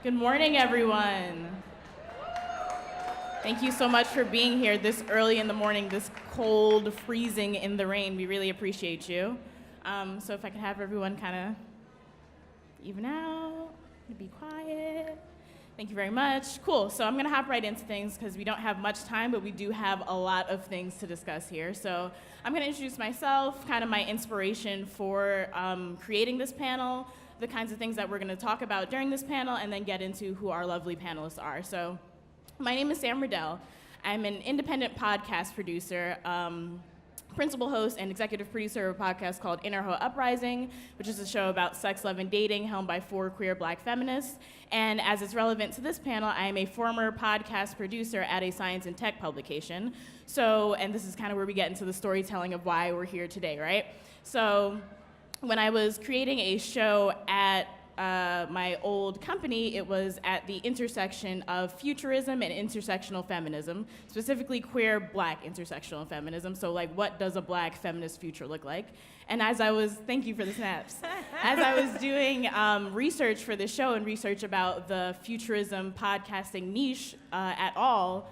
Good morning, everyone. Thank you so much for being here this early in the morning, this cold, freezing in the rain. We really appreciate you. So if I could have everyone kind of even out, be quiet. Thank you very much. Cool, so I'm gonna hop right into things because we don't have much time, but we do have a lot of things to discuss here. So I'm gonna introduce myself, kind of my inspiration for creating this panel, the kinds of things that we're gonna talk about during this panel, and then get into who our lovely panelists are. So my name is Riddell. I'm an independent podcast producer, principal host and executive producer of a podcast called Uprising, which is a show about sex, love, and dating helmed by 4 queer Black feminists. And as it's relevant to this panel, I am a former podcast producer at a science and tech publication. So, and this is kind of where we get into the storytelling of why we're here today, right? So, when I was creating a show at my old company, it was at the intersection of futurism and intersectional feminism, specifically queer Black intersectional feminism. So like, what does a Black feminist future look like? And as I was, thank you for the snaps. As I was doing research for this show and research about the futurism podcasting niche at all,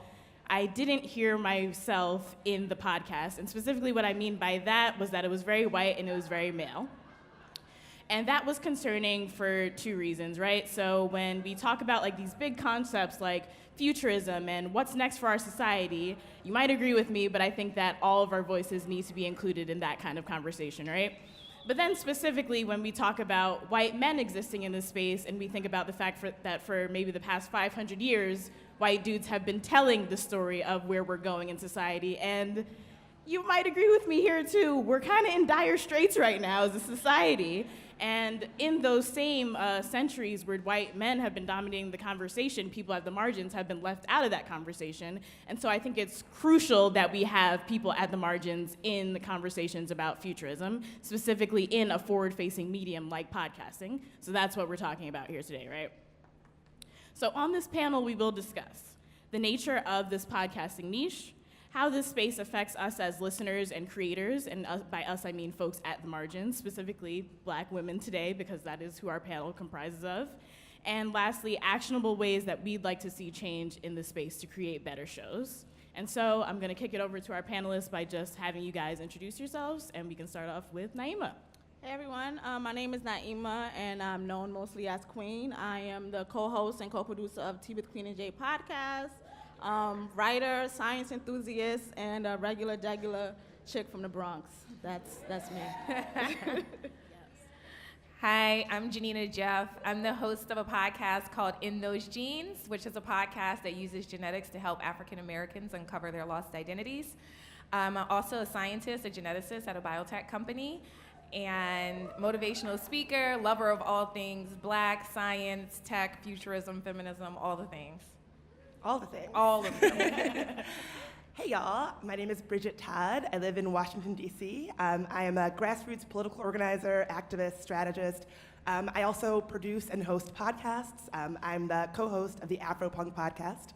I didn't hear myself in the podcast. And specifically what I mean by that was that it was very white and it was very male. And that was concerning for 2 reasons, right? So when we talk about like these big concepts like futurism and what's next for our society, you might agree with me, but I think that all of our voices need to be included in that kind of conversation, right? But then specifically when we talk about white men existing in this space and we think about the fact that for maybe the past 500 years, white dudes have been telling the story of where we're going in society, and you might agree with me here too, we're kind of in dire straits right now as a society. And in those same centuries where white men have been dominating the conversation, people at the margins have been left out of that conversation. And so I think it's crucial that we have people at the margins in the conversations about futurism, specifically in a forward-facing medium like podcasting. So that's what we're talking about here today, right? So on this panel, we will discuss the nature of this podcasting niche, how this space affects us as listeners and creators, and by us I mean folks at the margins, specifically Black women today, because that is who our panel comprises of. And lastly, actionable ways that we'd like to see change in the space to create better shows. And so I'm gonna kick it over to our panelists by just having you guys introduce yourselves, and we can start off with Naima. Hey everyone, my name is Naima, and I'm known mostly as Queen. I am the co-host and co-producer of Tea with Queen and Jay podcast. Writer, science enthusiast, and a regular chick from the Bronx. That's me. Yes. Hi, I'm Janina Jeff. I'm the host of a podcast called In Those Genes, which is a podcast that uses genetics to help African Americans uncover their lost identities. I'm also a scientist, a geneticist at a biotech company, and motivational speaker, lover of all things Black, science, tech, futurism, feminism, all the things. All the things. All of them. Hey y'all, my name is Bridget Todd. I live in Washington, D.C. I am a grassroots political organizer, activist, strategist. I also produce and host podcasts. I'm the co-host of the Afropunk podcast.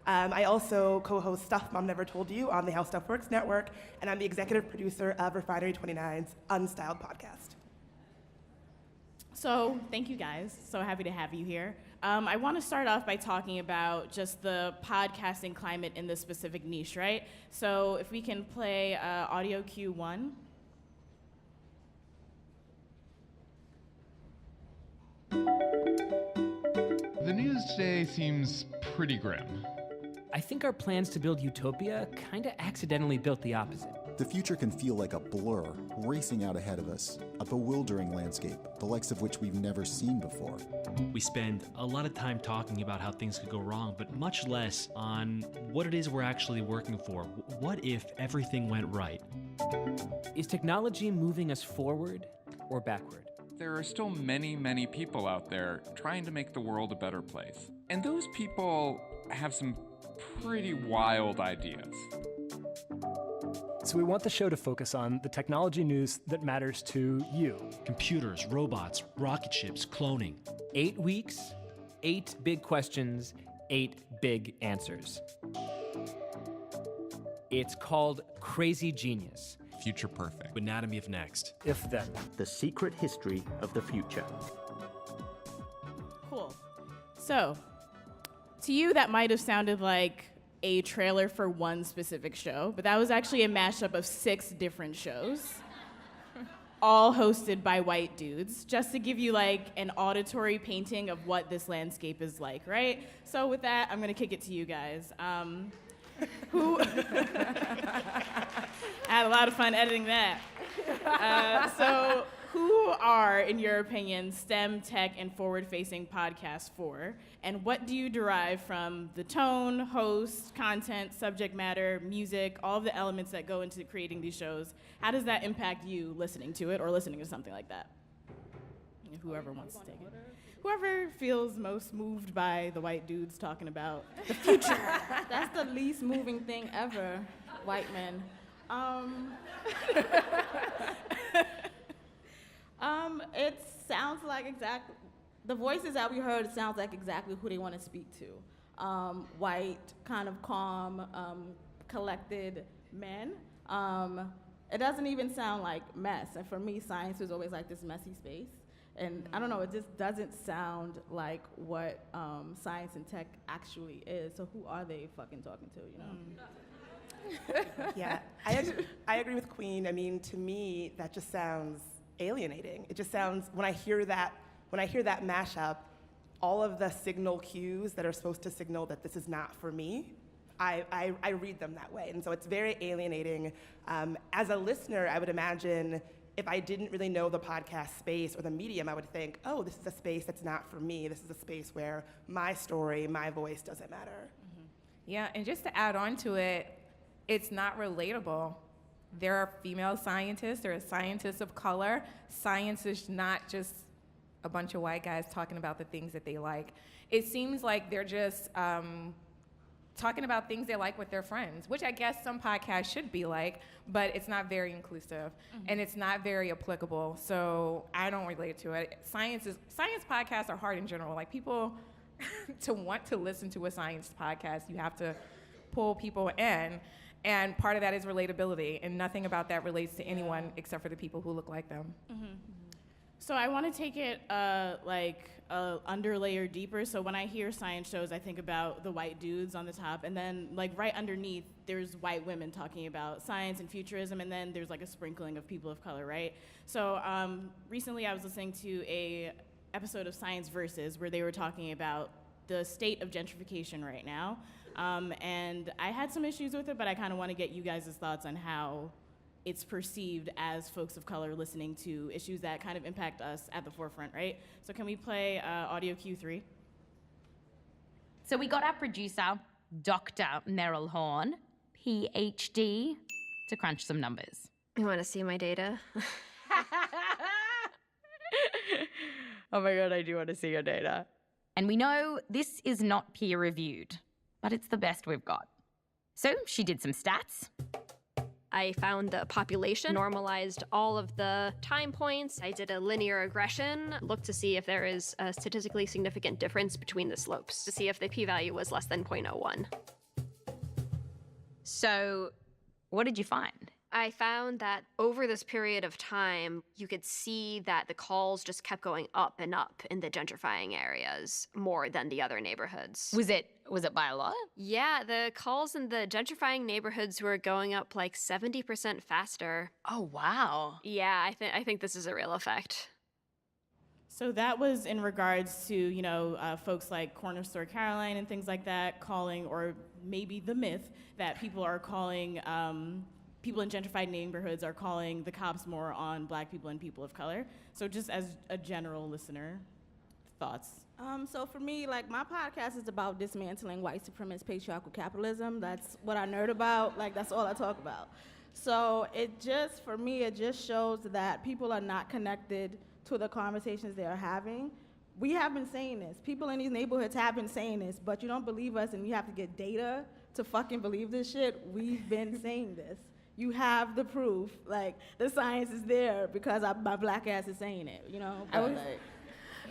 I also co-host Stuff Mom Never Told You on the How Stuff Works network, and I'm the executive producer of Refinery 29's Unstyled podcast. So thank you guys, so happy to have you here. I want to start off by talking about just the podcasting climate in this specific niche, right? So if we can play audio cue 1. The news today seems pretty grim. I think our plans to build utopia kinda accidentally built the opposite. The future can feel like a blur racing out ahead of us, a bewildering landscape, the likes of which we've never seen before. We spend a lot of time talking about how things could go wrong, but much less on what it is we're actually working for. What if everything went right? Is technology moving us forward or backward? There are still many, many people out there trying to make the world a better place. And those people have some pretty wild ideas. So we want the show to focus on the technology news that matters to you. Computers, robots, rocket ships, cloning. 8 weeks, 8 big questions, 8 big answers. It's called Crazy Genius. Future Perfect. Anatomy of Next. If then. The secret history of the future. Cool. So, to you, that might have sounded like a trailer for one specific show, but that was actually a mashup of 6 different shows, all hosted by white dudes, just to give you like an auditory painting of what this landscape is like, right? So with that, I'm gonna kick it to you guys. Who? I had a lot of fun editing that. So who are, in your opinion, STEM, tech, and forward-facing podcasts for? And what do you derive from the tone, host, content, subject matter, music, all of the elements that go into creating these shows? How does that impact you listening to it or listening to something like that? Whoever wants to take it. Whoever feels most moved by the white dudes talking about the future. That's the least moving thing ever, white men. It sounds like the voices that we heard, it sounds like exactly who they want to speak to. White, kind of calm, collected men. It doesn't even sound like mess. And for me, science is always like this messy space. And I don't know, it just doesn't sound like what science and tech actually is. So who are they fucking talking to, you know? Yeah, I agree with Queen. I mean, to me, that just sounds alienating. It just sounds, when I hear that mashup, all of the signal cues that are supposed to signal that this is not for me, I read them that way. And so it's very alienating. As a listener, I would imagine if I didn't really know the podcast space or the medium, I would think, oh, this is a space that's not for me. This is a space where my story, my voice doesn't matter. Mm-hmm. Yeah, and just to add on to it, it's not relatable. There are female scientists, there are scientists of color. Science is not just a bunch of white guys talking about the things that they like. It seems like they're just talking about things they like with their friends, which I guess some podcasts should be like, but it's not very inclusive, and it's not very applicable, so I don't relate to it. Science podcasts are hard in general. Like, people, to want to listen to a science podcast, you have to pull people in, and part of that is relatability, and nothing about that relates to anyone except for the people who look like them. So I want to take it underlayer deeper. So when I hear science shows, I think about the white dudes on the top, and then like right underneath, there's white women talking about science and futurism, and then there's like a sprinkling of people of color, right? So recently I was listening to a episode of Science Versus where they were talking about the state of gentrification right now. And I had some issues with it, but I kind of want to get you guys' thoughts on how it's perceived as folks of color listening to issues that kind of impact us at the forefront, right? So can we play audio cue 3? So we got our producer, Dr. Meryl Horn, PhD, to crunch some numbers. You want to see my data? Oh my God, I do want to see your data. And we know this is not peer-reviewed, but it's the best we've got. So she did some stats. I found the population, normalized all of the time points. I did a linear regression, looked to see if there is a statistically significant difference between the slopes, to see if the p-value was less than 0.01. So what did you find? I found that over this period of time, you could see that the calls just kept going up and up in the gentrifying areas more than the other neighborhoods. Was it by a lot? Yeah, the calls in the gentrifying neighborhoods were going up like 70% faster. Oh, wow. Yeah, I think this is a real effect. So that was in regards to, folks like Corner Store Caroline and things like that calling, or maybe the myth that people are calling, people in gentrified neighborhoods are calling the cops more on Black people and people of color. So just as a general listener, thoughts? So for me, like, my podcast is about dismantling white supremacist patriarchal capitalism. That's what I nerd about. Like, that's all I talk about. So for me, it just shows that people are not connected to the conversations they are having. We have been saying this. People in these neighborhoods have been saying this, but you don't believe us and you have to get data to fucking believe this shit. We've been saying this. You have the proof. Like, the science is there because my Black ass is saying it, you know?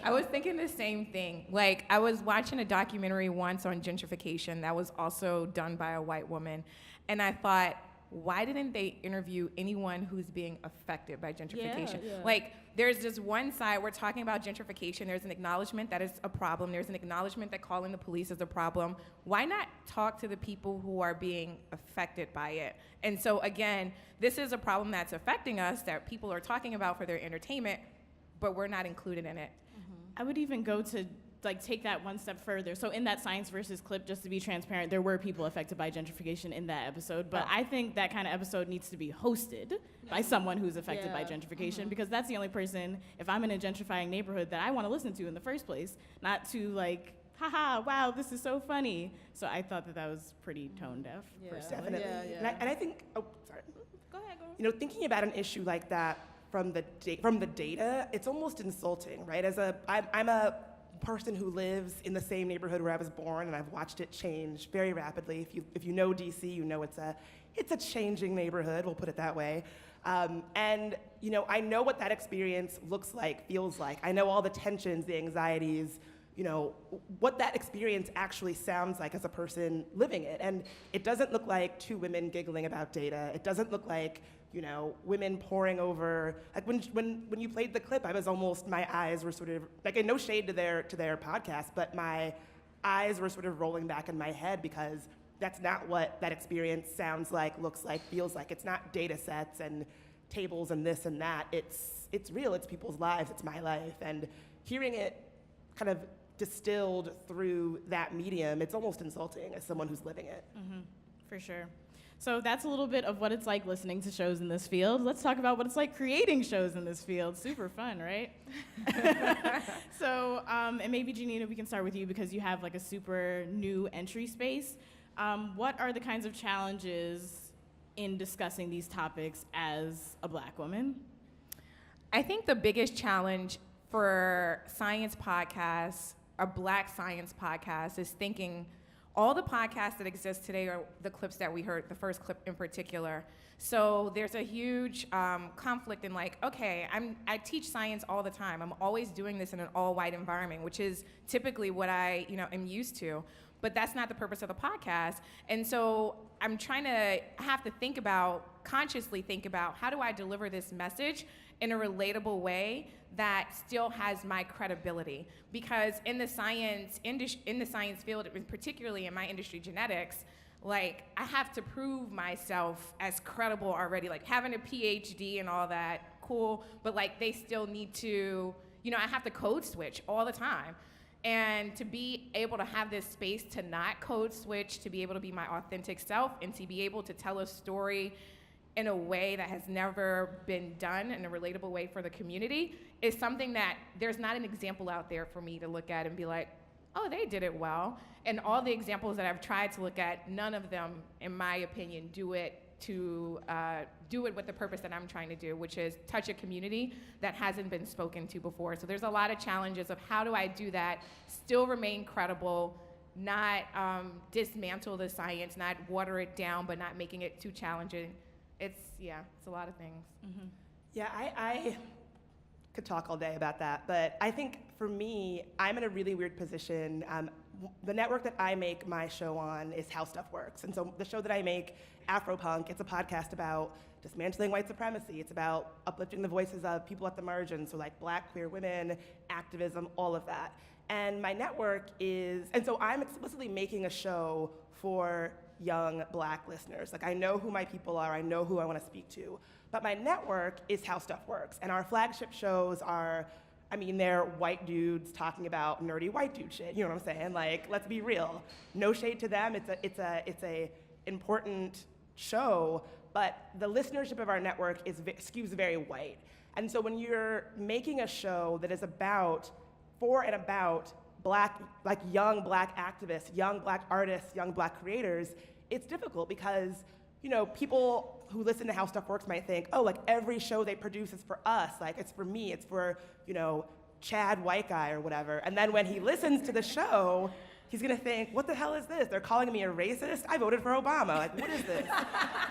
I was thinking the same thing. Like, I was watching a documentary once on gentrification that was also done by a white woman, and I thought, why didn't they interview anyone who's being affected by gentrification? Yeah. Like, there's just one side, we're talking about gentrification, there's an acknowledgement that it's a problem, there's an acknowledgement that calling the police is a problem. Why not talk to the people who are being affected by it? And so again, this is a problem that's affecting us, that people are talking about for their entertainment, but we're not included in it. I would even go to take that one step further. So in that Science Versus clip, just to be transparent, there were people affected by gentrification in that episode, but I think that kind of episode needs to be hosted by someone who's affected by gentrification, because that's the only person, if I'm in a gentrifying neighborhood, that I want to listen to in the first place, not to haha, wow, this is so funny. So I thought that was pretty tone deaf. Definitely. And I think, sorry. Go ahead. Thinking about an issue like that from the data, it's almost insulting, right? I'm a person who lives in the same neighborhood where I was born, and I've watched it change very rapidly. If you know DC, you know it's a changing neighborhood, we'll put it that way. And I know what that experience looks like, feels like. I know all the tensions, the anxieties, what that experience actually sounds like as a person living it. And it doesn't look like two women giggling about data. It doesn't look like women poring over, when you played the clip, my eyes were sort of, no shade to their podcast, but my eyes were sort of rolling back in my head, because that's not what that experience sounds like, looks like, feels like. It's not data sets and tables and this and that. It's real, it's people's lives, it's my life. And hearing it kind of distilled through that medium, it's almost insulting as someone who's living it. Mm-hmm. For sure. So that's a little bit of what it's like listening to shows in this field. Let's talk about what it's like creating shows in this field. Super fun, right? So, and maybe Janina, we can start with you, because you have a super new entry space. What are the kinds of challenges in discussing these topics as a Black woman? I think the biggest challenge for science podcasts, a Black science podcast, is thinking all the podcasts that exist today are the clips that we heard, the first clip in particular. So there's a huge conflict in okay, I teach science all the time. I'm always doing this in an all-white environment, which is typically what I am used to. But that's not the purpose of the podcast. And so I'm trying to consciously think about how do I deliver this message in a relatable way that still has my credibility. Because in the science field, particularly in my industry, genetics, I have to prove myself as credible already. Having a PhD and all that, cool, but they still need to, I have to code switch all the time. And to be able to have this space to not code switch, to be able to be my authentic self, and to be able to tell a story in a way that has never been done in a relatable way for the community, is something that there's not an example out there for me to look at and be like, oh, they did it well. And all the examples that I've tried to look at, none of them, in my opinion, do it with the purpose that I'm trying to do, which is touch a community that hasn't been spoken to before. So there's a lot of challenges of how do I do that, still remain credible, not dismantle the science, not water it down, but not making it too challenging. It's a lot of things. Mm-hmm. Yeah, I could talk all day about that, but I think for me, I'm in a really weird position. The network that I make my show on is How Stuff Works. And so the show that I make, Afropunk, it's a podcast about dismantling white supremacy. It's about uplifting the voices of people at the margins, so Black, queer women, activism, all of that. And my network and so I'm explicitly making a show for young Black listeners. I know who my people are, I know who I want to speak to. But my network is How Stuff Works. And our flagship shows are, they're white dudes talking about nerdy white dude shit. You know what I'm saying? Let's be real. No shade to them. It's a important show, but the listenership of our network skews very white. And so when you're making a show that is about Black, young Black activists, young Black artists, young Black creators, it's difficult because, people who listen to How Stuff Works might think, oh, every show they produce is for us, it's for me, it's for, Chad White Guy or whatever. And then when he listens to the show, he's gonna think, what the hell is this? They're calling me a racist? I voted for Obama, what is this?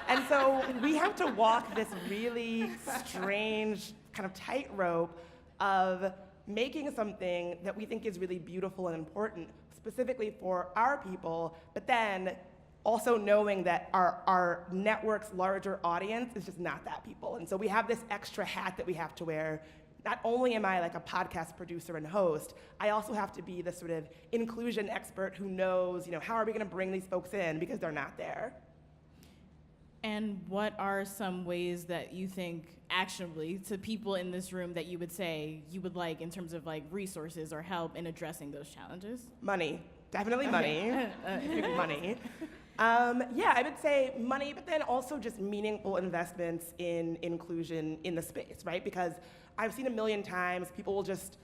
And so we have to walk this really strange kind of tightrope of making something that we think is really beautiful and important, specifically for our people, but then also knowing that our network's larger audience is just not that people. And so we have this extra hat that we have to wear, not only am I like a podcast producer and host, I also have to be the sort of inclusion expert who knows, how are we gonna bring these folks in because they're not there. And what are some ways that you think actionably to people in this room that you would say you would like in terms of like resources or help in addressing those challenges? Money, definitely money. Money. I would say money, but then also just meaningful investments in inclusion in the space, right? Because I've seen a million times people will just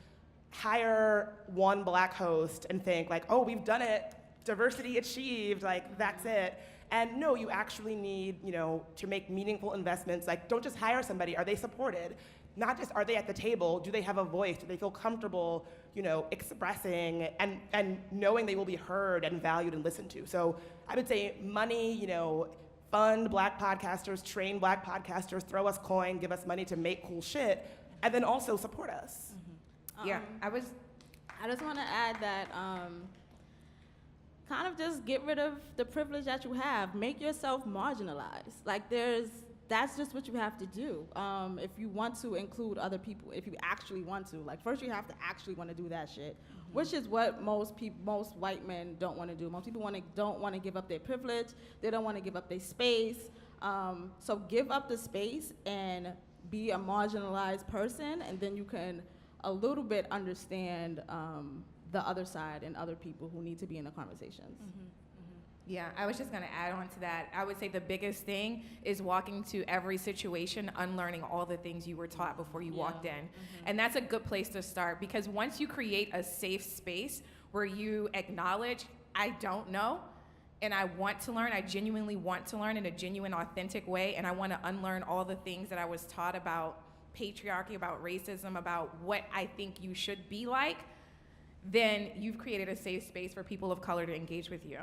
hire one Black host and think like, oh, we've done it, diversity achieved, like that's it. And no, you actually need, to make meaningful investments. Like, don't just hire somebody. Are they supported? Not just are they at the table, do they have a voice? Do they feel comfortable, expressing and knowing they will be heard and valued and listened to? So I would say money, fund Black podcasters, train Black podcasters, throw us coin, give us money to make cool shit, and then also support us. I just want to add that kind of just get rid of the privilege that you have. Make yourself marginalized. Like that's just what you have to do. If you want to include other people, if you actually want to, like first you have to actually want to do that shit, which is what most white men don't want to do. Most people don't want to give up their privilege. They don't want to give up their space. So give up the space and be a marginalized person, and then you can a little bit understand the other side and other people who need to be in the conversations. Yeah, I was just going to add on to that. I would say the biggest thing is walking to every situation, unlearning all the things you were taught before you walked in. And that's a good place to start, because once you create a safe space where you acknowledge, I don't know, and I want to learn, I genuinely want to learn in a genuine, authentic way, and I want to unlearn all the things that I was taught about patriarchy, about racism, about what I think you should be like, then you've created a safe space for people of color to engage with you.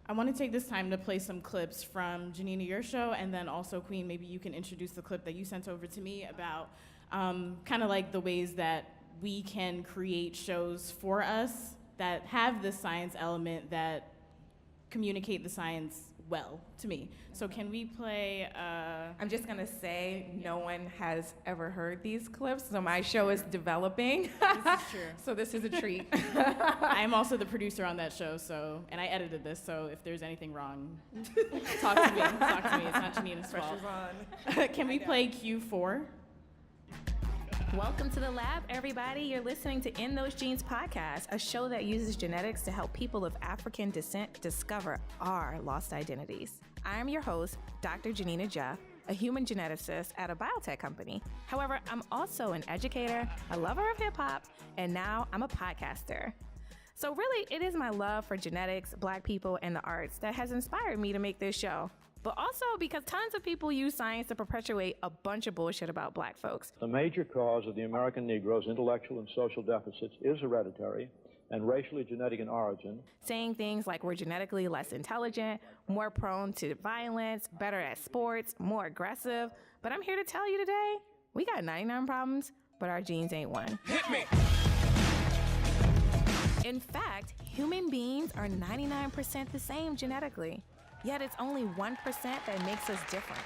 I want to take this time to play some clips from Janina, your show, and then also Queen, maybe you can introduce the clip that you sent over to me about kind of like the ways that we can create shows for us that have this science element that communicate the science well to me. So can we play, I'm just gonna say no one has ever heard these clips, so my show is developing. This is true. So this is a treat. I'm also the producer on that show, and I edited this, so if there's anything wrong, talk to me. It's not Janina's fault. Pressure's on. Can we play Q4? Welcome to the lab, everybody. You're listening to In Those Genes podcast, a show that uses genetics to help people of African descent discover our lost identities. I'm your host, Dr. Janina Jeff, a human geneticist at a biotech company. However, I'm also an educator, a lover of hip hop, and now I'm a podcaster. So really, it is my love for genetics, Black people, and the arts that has inspired me to make this show. But also because tons of people use science to perpetuate a bunch of bullshit about Black folks. The major cause of the American Negro's intellectual and social deficits is hereditary and racially genetic in origin. Saying things like we're genetically less intelligent, more prone to violence, better at sports, more aggressive. But I'm here to tell you today, we got 99 problems, but our genes ain't one. Hit me! In fact, human beings are 99% the same genetically. Yet it's only 1% that makes us different.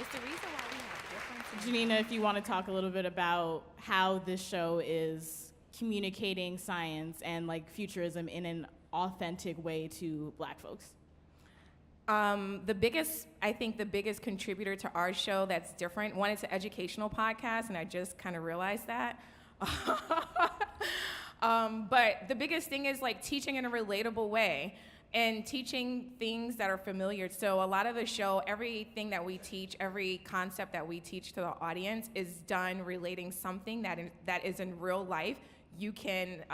It's the reason why we have difference. Janina, if you want to talk a little bit about how this show is communicating science and like futurism in an authentic way to Black folks. The biggest contributor to our show that's different, one, it's an educational podcast, and I just kind of realized that. But the biggest thing is like teaching in a relatable way. And teaching things that are familiar. So a lot of the show, everything that we teach, every concept that we teach to the audience is done relating something that is in real life you can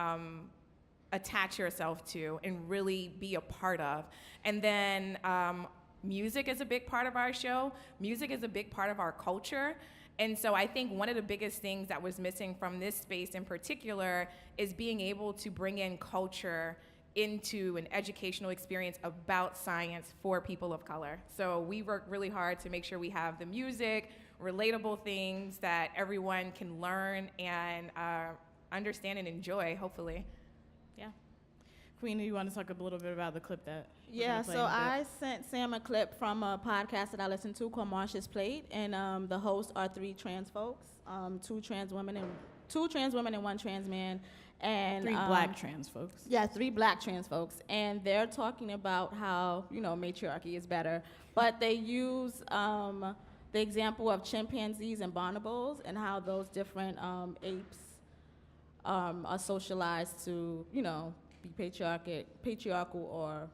attach yourself to and really be a part of. And then music is a big part of our show. Music is a big part of our culture. And so I think one of the biggest things that was missing from this space in particular is being able to bring in culture into an educational experience about science for people of color. So we work really hard to make sure we have the music, relatable things that everyone can learn and understand and enjoy, hopefully. Yeah. Queen, do you want to talk a little bit about the clip that? Yeah, so I sent Sam a clip from a podcast that I listened to called Marsha's Plate, and the hosts are three trans folks, two trans women and one trans man, and three black trans folks. Yeah, three black trans folks, and they're talking about how matriarchy is better, but they use the example of chimpanzees and bonobos and how those different apes are socialized to be patriarchal or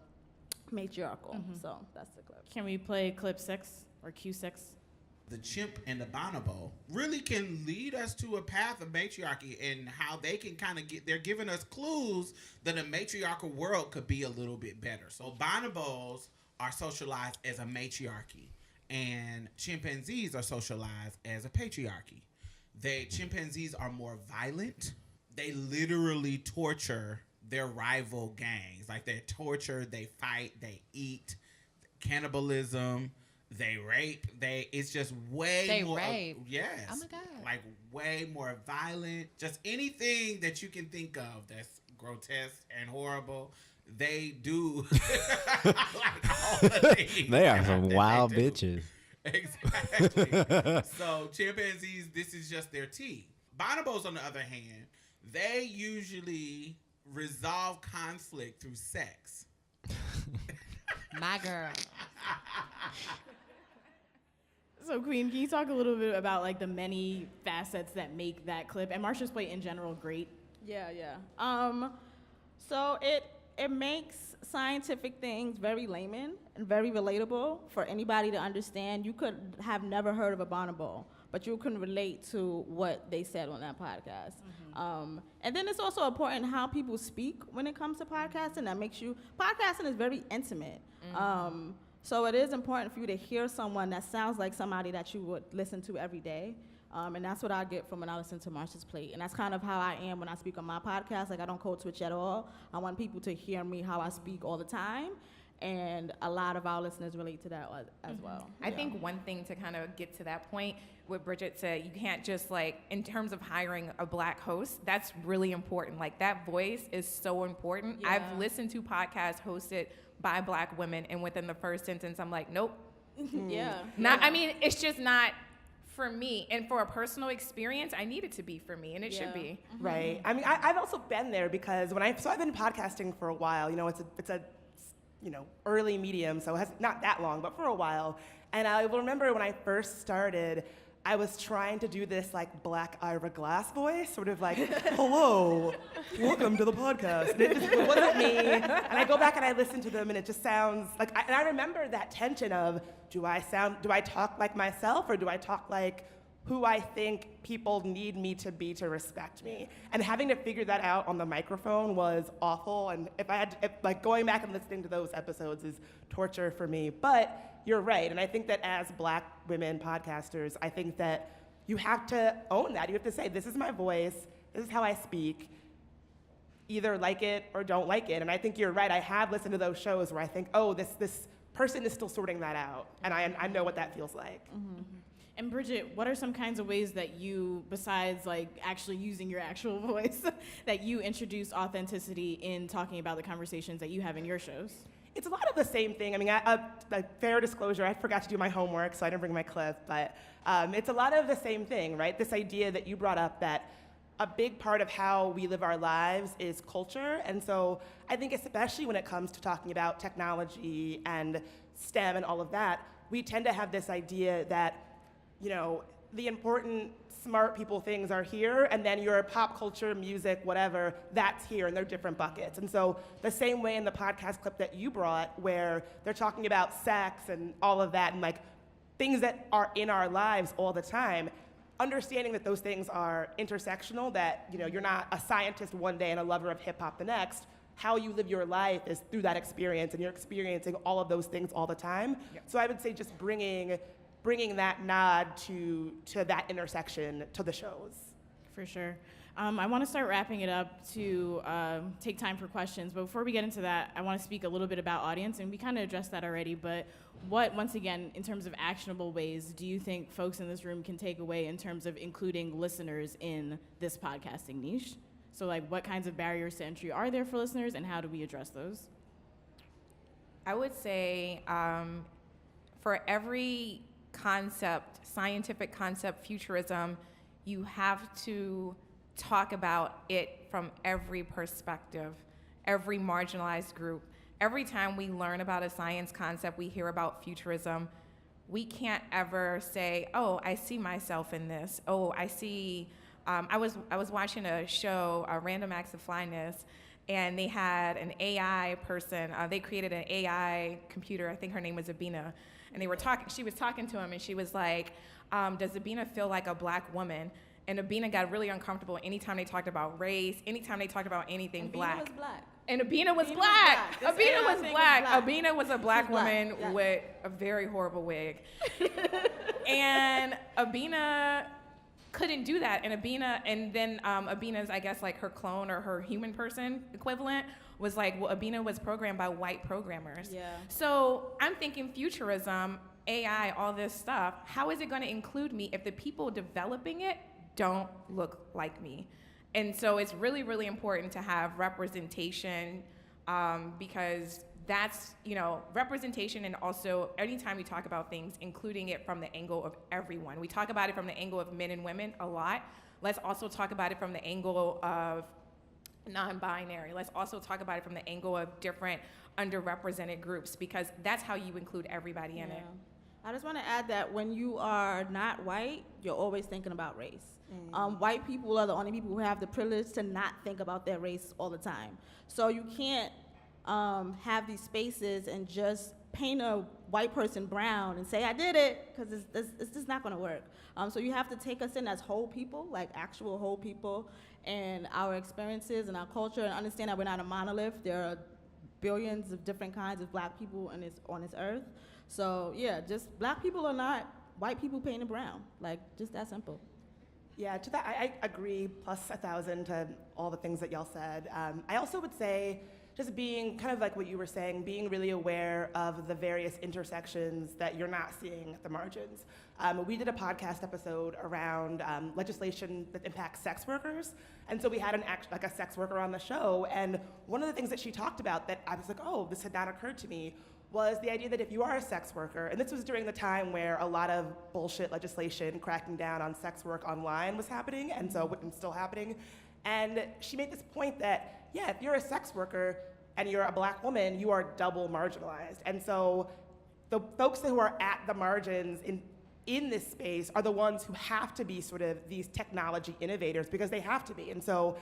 matriarchal. So that's the clip. Can we play clip 6 or Q6? The chimp and the bonobo really can lead us to a path of matriarchy and how they can kind of they're giving us clues that a matriarchal world could be a little bit better. So bonobos are socialized as a matriarchy and chimpanzees are socialized as a patriarchy. Chimpanzees are more violent. They literally torture their rival gangs. Like they torture, they fight, they eat, cannibalism, they rape. It's just way more. Rape. Yes. Oh my God. Like way more violent. Just anything that you can think of that's grotesque and horrible. They do. Like all the things. They are some wild bitches. Exactly. So chimpanzees, this is just their tea. Bonobos, on the other hand, they usually resolve conflict through sex. My girl. So, Queen, can you talk a little bit about like the many facets that make that clip and Marsha's Plate in general great? Yeah. So it makes scientific things very layman and very relatable for anybody to understand. You could have never heard of a bonobo, but you can relate to what they said on that podcast. And then it's also important how people speak when it comes to podcasting. Podcasting is very intimate. So it is important for you to hear someone that sounds like somebody that you would listen to every day. And that's what I get from when I listen to Marsha's Plate. And that's kind of how I am when I speak on my podcast. Like, I don't code switch at all. I want people to hear me how I speak all the time. And a lot of our listeners relate to that as well. I think one thing to kind of get to that point, what Bridget said, you can't just like, in terms of hiring a black host, that's really important. Like that voice is so important. Yeah. I've listened to podcasts hosted by black women, and within the first sentence, I'm like, nope. I mean, it's just not for me. And for a personal experience, I need it to be for me, and it should be. Right. I mean, I've also been there because I've been podcasting for a while. It's a early medium, so it has not that long, but for a while. And I will remember when I first started, I was trying to do this like Black Ira Glass voice, sort of like, hello, welcome to the podcast. And it wasn't me. And I go back and I listen to them and it just sounds like, and I remember that tension of, do I talk like myself or do I talk like who I think people need me to be to respect me? And having to figure that out on the microphone was awful. And going back and listening to those episodes is torture for me. But you're right, and I think that as black women podcasters, I think that you have to own that. You have to say, this is my voice, this is how I speak, either like it or don't like it. And I think you're right, I have listened to those shows where I think, oh, this person is still sorting that out, and I know what that feels like. And Bridget, what are some kinds of ways that you, besides like actually using your actual voice, that you introduce authenticity in talking about the conversations that you have in your shows? It's a lot of the same thing. I mean, fair disclosure, I forgot to do my homework, so I didn't bring my clip, but it's a lot of the same thing, right? This idea that you brought up that a big part of how we live our lives is culture, and so I think especially when it comes to talking about technology and STEM and all of that, we tend to have this idea that, the important smart people things are here, and then your pop culture, music, whatever, that's here, and they're different buckets. And so the same way in the podcast clip that you brought, where they're talking about sex and all of that, and like things that are in our lives all the time, understanding that those things are intersectional, that you're not a scientist one day and a lover of hip hop the next. How you live your life is through that experience, and you're experiencing all of those things all the time. Yep. So I would say just bringing that nod to that intersection to the shows. For sure. I want to start wrapping it up to take time for questions, but before we get into that, I want to speak a little bit about audience, and we kind of addressed that already, but what, once again, in terms of actionable ways, do you think folks in this room can take away in terms of including listeners in this podcasting niche? So like what kinds of barriers to entry are there for listeners and how do we address those? I would say for every concept, scientific concept, futurism, you have to talk about it from every perspective, every marginalized group. Every time we learn about a science concept, we hear about futurism, we can't ever say, oh, I see myself in this. Oh, I see, I was watching a show, Random Acts of Flyness, and they had an AI person, they created an AI computer, I think her name was Abina, and she was talking to him and she was like, does Abina feel like a black woman? And Abina got really uncomfortable anytime they talked about race, anytime they talked about anything black. Abina was black. And Abina was black. Abina was black. Abina was a black woman yes. with a very horrible wig. And Abina couldn't do that. And then Abina's, I guess, like her clone or her human person equivalent was like, well, Abina was programmed by white programmers. Yeah. So I'm thinking futurism, AI, all this stuff, how is it going to include me if the people developing it don't look like me? And so it's really, really important to have representation because that's, representation, and also anytime we talk about things, including it from the angle of everyone. We talk about it from the angle of men and women a lot. Let's also talk about it from the angle of non-binary. Let's also talk about it from the angle of different underrepresented groups, because that's how you include everybody in it. I just want to add that when you are not white, you're always thinking about race. White people are the only people who have the privilege to not think about their race all the time. So you can't have these spaces and just paint a white person brown and say, I did it, because it's just not going to work. So you have to take us in as whole people, like actual whole people, and our experiences and our culture, and understand that we're not a monolith. There are billions of different kinds of black people on this earth. So yeah, just black people are not white people painted brown. Like, just that simple. Yeah, to that, I agree, plus 1,000 to all the things that y'all said. I also would say, just being kind of like what you were saying, being really aware of the various intersections that you're not seeing at the margins. We did a podcast episode around legislation that impacts sex workers, and so we had a sex worker on the show, and one of the things that she talked about that I was like, oh, this had not occurred to me, was the idea that if you are a sex worker, and this was during the time where a lot of bullshit legislation cracking down on sex work online was happening, and so it's still happening, and she made this point that, yeah, if you're a sex worker and you're a black woman, you are double marginalized. And so the folks who are at the margins in this space are the ones who have to be sort of these technology innovators, because they have to be. And so,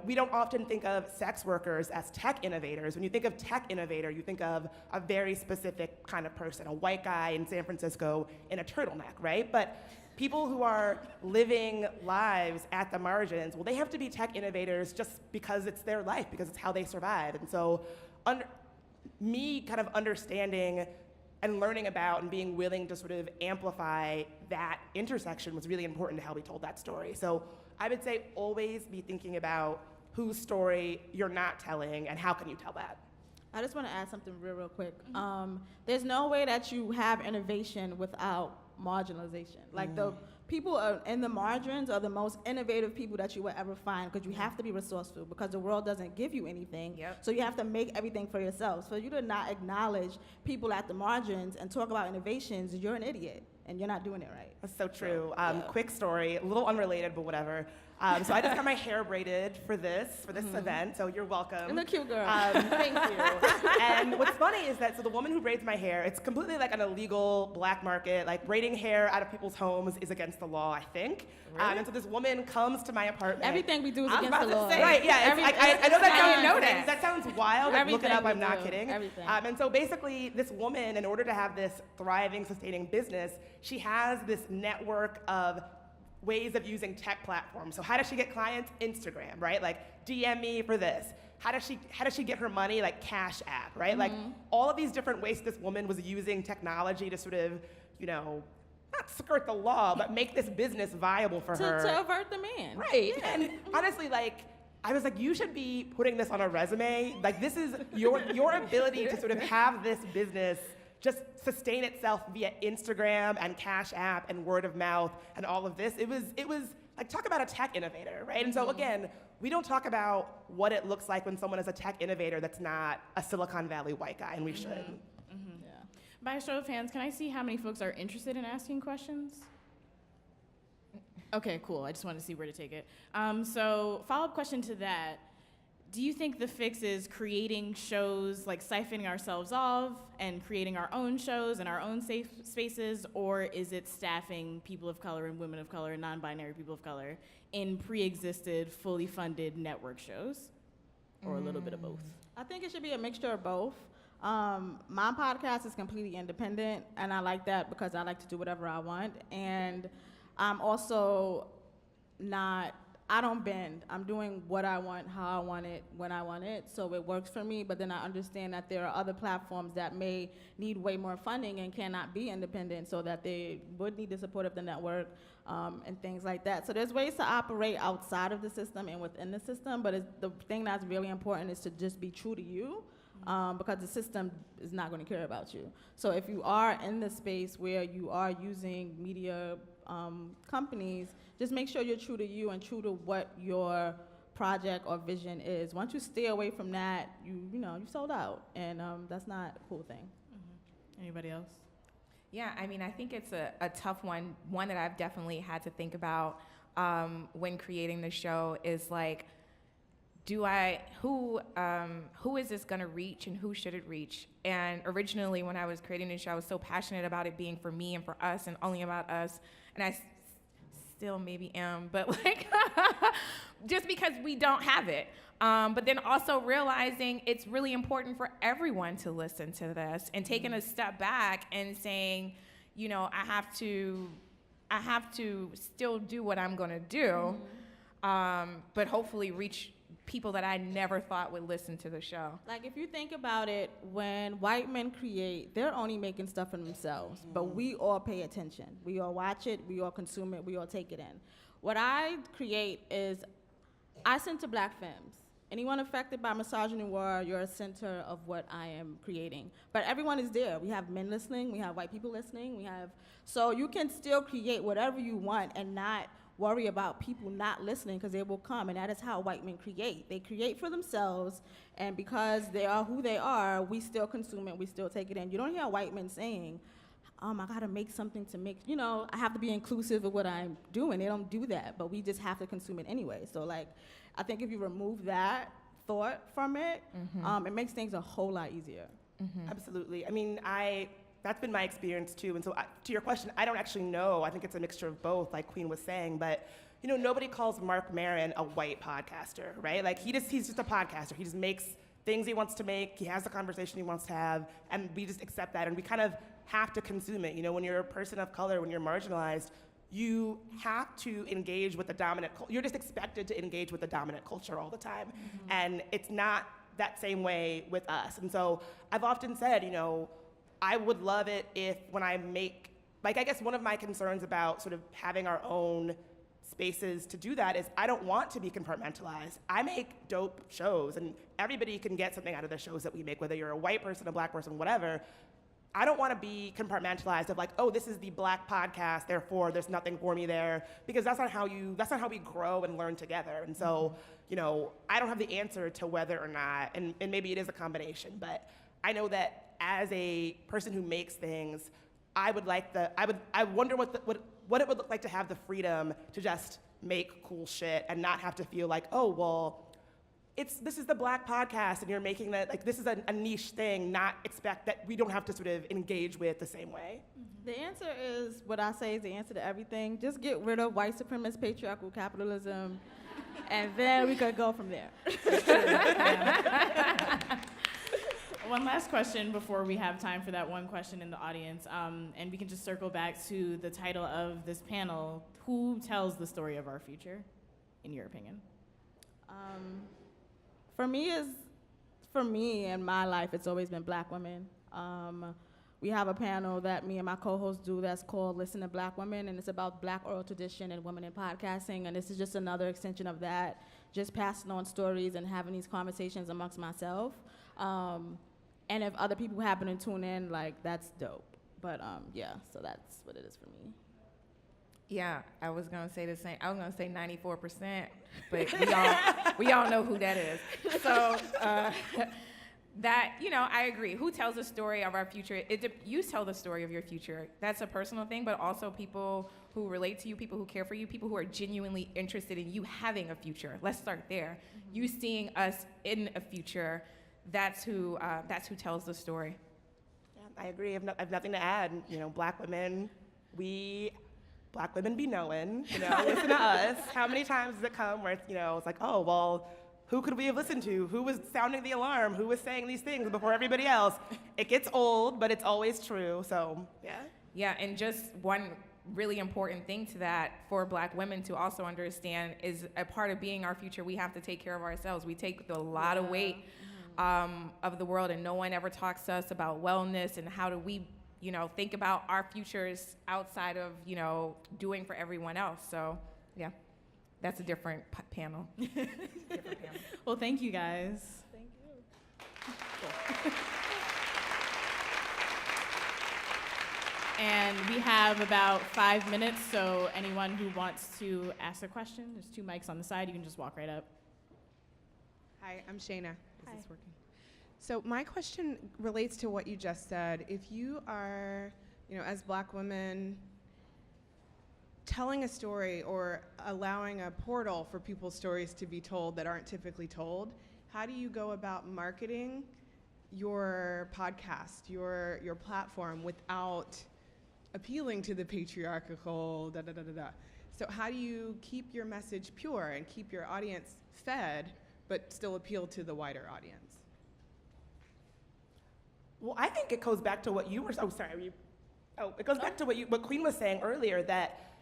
we don't often think of sex workers as tech innovators. When you think of tech innovator, you think of a very specific kind of person, a white guy in San Francisco in a turtleneck, right? But people who are living lives at the margins, well, they have to be tech innovators just because it's their life, because it's how they survive. And so me kind of understanding and learning about and being willing to sort of amplify that intersection was really important to how we told that story. So I would say always be thinking about whose story you're not telling and how can you tell that. I just want to add something real quick. There's no way that you have innovation without marginalization. Like the people in the margins are the most innovative people that you will ever find, because you have to be resourceful, because the world doesn't give you anything. Yep. So you have to make everything for yourself. So you do not acknowledge people at the margins and talk about innovations, you're an idiot and you're not doing it right. That's so true. Quick story, a little unrelated, but whatever. So I just got my hair braided for this event, so you're welcome. You look cute, girl. Thank you. And what's funny is that, so the woman who braids my hair, it's completely like an illegal black market, like braiding hair out of people's homes is against the law, I think. Really? And so this woman comes to my apartment. Everything we do is against the law. Right, yeah. I know that sounds wild. Like, look it up, I'm not kidding. Everything. And so basically, this woman, in order to have this thriving, sustaining business, she has this network of ways of using tech platforms. So how does she get clients? Instagram, right? Like, DM me for this. How does she get her money? Like, Cash App, right? Like, all of these different ways this woman was using technology to sort of, not skirt the law, but make this business viable for her. To avert the man. Right. Yeah. And honestly, I was like, you should be putting this on a resume. Like, this is your ability to sort of have this business just sustain itself via Instagram and Cash App and word of mouth and all of this. It was like talk about a tech innovator, right? And so again, we don't talk about what it looks like when someone is a tech innovator that's not a Silicon Valley white guy, and we should. Yeah. By a show of hands, can I see how many folks are interested in asking questions? Okay, cool. I just wanted to see where to take it. So follow-up question to that. Do you think the fix is creating shows, like siphoning ourselves off and creating our own shows and our own safe spaces, or is it staffing people of color and women of color and non-binary people of color in pre-existed, fully funded network shows, or a little bit of both? I think it should be a mixture of both. My podcast is completely independent, and I like that because I like to do whatever I want, and I'm also I don't bend. I'm doing what I want, how I want it, when I want it, so it works for me. But then I understand that there are other platforms that may need way more funding and cannot be independent, so that they would need the support of the network and things like that. So there's ways to operate outside of the system and within the system, but the thing that's really important is to just be true to you. Because the system is not going to care about you. So if you are in the space where you are using media companies, just make sure you're true to you and true to what your project or vision is. Once you stay away from that, you sold out, and that's not a cool thing. Anybody else? Yeah, I mean, I think it's a tough one that I've definitely had to think about when creating the show is like, who is this gonna reach and who should it reach? And originally when I was creating the show, I was so passionate about it being for me and for us and only about us. And I still maybe am, but like, just because we don't have it. But then also realizing it's really important for everyone to listen to this and taking a step back and saying, I have to still do what I'm gonna do, but hopefully reach people that I never thought would listen to the show. Like, if you think about it, when white men create, they're only making stuff for themselves, but we all pay attention. We all watch it, we all consume it, we all take it in. What I create is, I center Black femmes. Anyone affected by misogyny war, you're a center of what I am creating. But everyone is there. We have men listening, we have white people listening, so you can still create whatever you want and not worry about people not listening, because they will come, and that is how white men create. They create for themselves, and because they are who they are, we still consume it, we still take it in. You don't hear white men saying, I gotta make something to make, I have to be inclusive of what I'm doing. They don't do that, but we just have to consume it anyway. So like, I think if you remove that thought from it, it makes things a whole lot easier. Absolutely. I mean, that's been my experience too. And so to your question, I don't actually know. I think it's a mixture of both, like Queen was saying. But nobody calls Mark Maron a white podcaster, right? Like he's just a podcaster. He just makes things he wants to make. He has the conversation he wants to have, and we just accept that. And we kind of have to consume it. When you're a person of color, when you're marginalized, you have to engage with the dominant culture. You're just expected to engage with the dominant culture all the time. And it's not that same way with us. And so I've often said, I would love it if when I make, I guess one of my concerns about sort of having our own spaces to do that is I don't want to be compartmentalized. I make dope shows, and everybody can get something out of the shows that we make, whether you're a white person, a Black person, whatever. I don't want to be compartmentalized of like, oh, this is the Black podcast, therefore there's nothing for me there, because that's not how we grow and learn together. And so, I don't have the answer to whether or not, and maybe it is a combination, but I know that as a person who makes things, I wonder what it would look like to have the freedom to just make cool shit and not have to feel like, oh, well, this is the Black podcast and you're making that, like, this is a niche thing, not expect that we don't have to sort of engage with the same way. The answer is, what I say is the answer to everything. Just get rid of white supremacist patriarchal capitalism, and then we could go from there. One last question before we have time for that one question in the audience, and we can just circle back to the title of this panel. Who tells the story of our future, in your opinion? For me in my life, it's always been Black women. We have a panel that me and my co-host do that's called Listen to Black Women, and it's about Black oral tradition and women in podcasting, and this is just another extension of that, just passing on stories and having these conversations amongst myself. And if other people happen to tune in, like, that's dope. But yeah, so that's what it is for me. Yeah, I was gonna say the same. I was gonna say 94%, but we all know who that is. So that, I agree. Who tells the story of our future? You tell the story of your future. That's a personal thing, but also people who relate to you, people who care for you, people who are genuinely interested in you having a future. Let's start there. Mm-hmm. You seeing us in a future, that's who tells the story. Yeah, I agree. I have nothing to add. Black women be knowing, listen to us. How many times does it come where it's like, oh, well, who could we have listened to? Who was sounding the alarm? Who was saying these things before everybody else? It gets old, but it's always true, so, yeah. Yeah, and just one really important thing to that for Black women to also understand is a part of being our future, we have to take care of ourselves. We take a lot of weight of the world, and no one ever talks to us about wellness and how do we think about our futures outside of, doing for everyone else. So, yeah, that's a different panel. Well, thank you, guys. Thank you. Cool. And we have about 5 minutes, so anyone who wants to ask a question, there's 2 mics on the side, you can just walk right up. Hi, I'm Shayna. Hi. Is this working? So my question relates to what you just said. If you are, as Black women, telling a story or allowing a portal for people's stories to be told that aren't typically told, how do you go about marketing your podcast, your platform without appealing to the patriarchal da-da-da-da-da? So how do you keep your message pure and keep your audience fed, but still appeal to the wider audience? Well, I think it goes back to what you were. Oh, sorry. It goes back to what Queen was saying earlier. That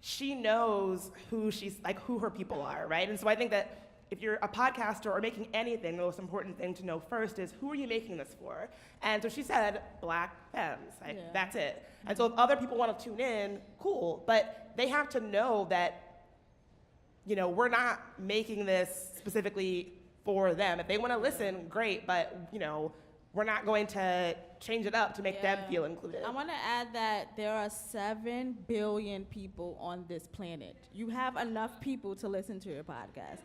she knows who her people are, right? And so I think that if you're a podcaster or making anything, the most important thing to know first is who are you making this for? And so she said, Black femmes. That's it. And so if other people want to tune in, cool. But they have to know that we're not making this specifically for them. If they want to listen, great, but we're not going to change it up to make them feel included. I want to add that there are 7 billion people on this planet. You have enough people to listen to your podcast.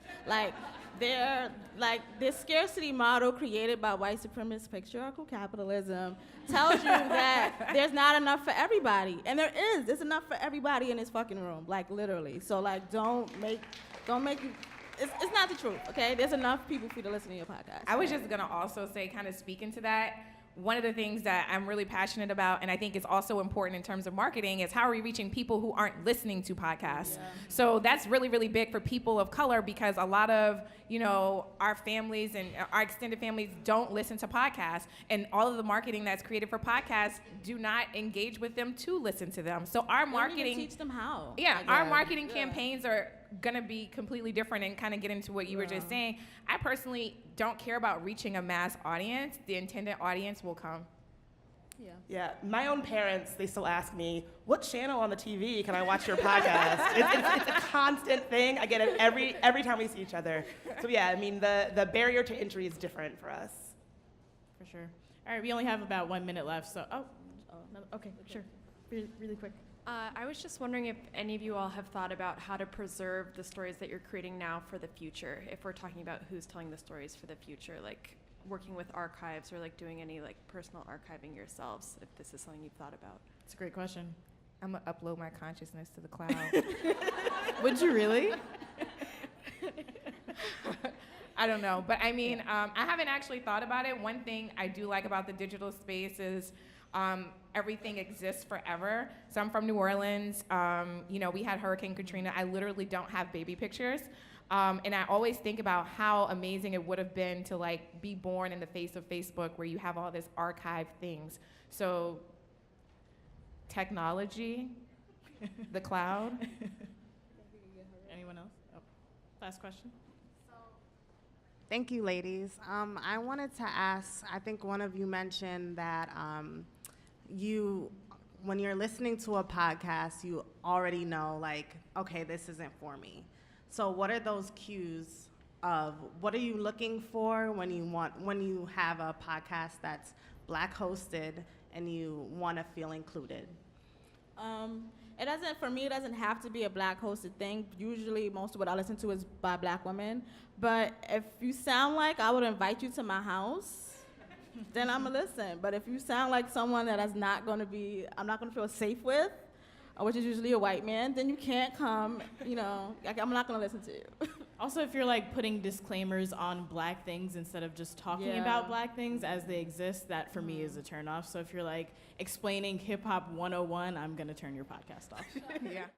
This scarcity model created by white supremacist patriarchal capitalism tells you that there's not enough for everybody, and there's enough for everybody in this fucking room, literally. So don't make you. It's not the truth, okay? There's enough people for you to listen to your podcast. I was just gonna also say, kind of speaking to that, one of the things that I'm really passionate about, and I think is also important in terms of marketing, is how are we reaching people who aren't listening to podcasts? Yeah. So that's really, really big for people of color, because a lot of, our families and our extended families don't listen to podcasts, and all of the marketing that's created for podcasts do not engage with them to listen to them. So our marketing... Don't even teach them how. Yeah, our marketing campaigns are gonna be completely different, and kind of get into what you were just saying. I personally don't care about reaching a mass audience. The intended audience will come. Yeah, my own parents, they still ask me, what channel on the TV can I watch your podcast? It's a constant thing. I get it every time we see each other. So yeah, I mean, the barrier to entry is different for us. For sure. All right, we only have about 1 minute left, so, okay, sure, really quick. I was just wondering if any of you all have thought about how to preserve the stories that you're creating now for the future, if we're talking about who's telling the stories for the future, like working with archives or doing any personal archiving yourselves, if this is something you've thought about. It's a great question. I'm gonna upload my consciousness to the cloud. Would you really? I don't know, but I mean, I haven't actually thought about it. One thing I do like about the digital space is everything exists forever. So I'm from New Orleans. We had Hurricane Katrina. I literally don't have baby pictures. And I always think about how amazing it would have been to be born in the face of Facebook, where you have all this archived things. So technology, the cloud. Anyone else? Oh, last question. Thank you, ladies. I wanted to ask, I think one of you mentioned that when you're listening to a podcast, you already know, okay, this isn't for me. So what are those cues of what are you looking for when you have a podcast that's Black hosted and you want to feel included? For me, it doesn't have to be a Black hosted thing. Usually, most of what I listen to is by Black women. But if you sound like I would invite you to my house, then I'm gonna listen. But if you sound like someone that I'm not gonna feel safe with, which is usually a white man, then you can't come, I'm not gonna listen to you. Also, if you're like putting disclaimers on Black things instead of just talking about Black things as they exist, that for me is a turnoff. So if you're like explaining hip hop 101, I'm gonna turn your podcast off. Yeah.